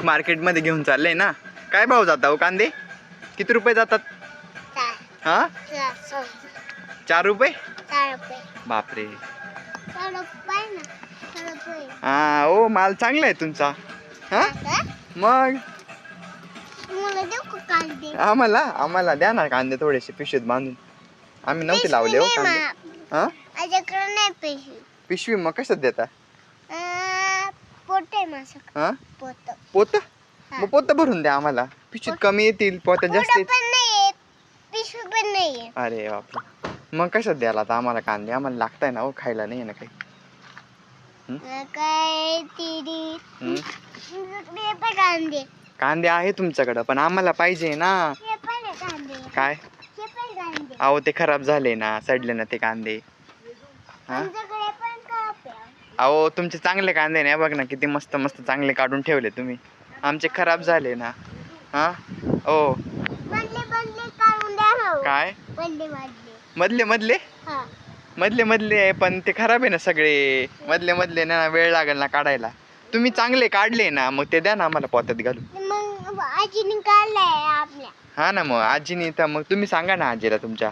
मार्केटमध्ये घेऊन चालले ना. काय भाव जाता हो कांदे? किती रुपये जातात? हा 4 रुपये. बापरे. हा ओ माल चांगला आहे तुमचा. हा मग आम्हाला द्या ना कांदे थोडेसे पिशवीत बांधून. आम्ही नव्हते लावले हो कांदे. हा पिशवी मग कशात देता? हा पोत. मग पोत भरून द्या आम्हाला. पिशवीत कमी येतील, पोत्यात जास्त येतील. अरे बापरे. मग कशात द्याला आता आम्हाला कांदे? आम्हाला लागताय ना हो, खायला नाही ना काही. कांदे आहे तुमच्याकडं पण आम्हाला पाहिजे ना. काय अहो ते खराब झाले ना, सडले ना ते कांदे. अहो तुमचे चांगले कांदे नाही, बघ ना किती मस्त मस्त चांगले काढून ठेवले तुम्ही. आमचे खराब झाले ना. हा ओ काय मधले मधले मधले मधले आहे पण ते खराब आहे ना सगळे. मधले मधले ना वेळ लागेल ना काढायला. तुम्ही चांगले काढले ना, मग ते द्या ना आम्हाला पोत्यात घालून. हा ना मग आजीने तर मग तुम्ही सांगा ना आजीला तुमच्या.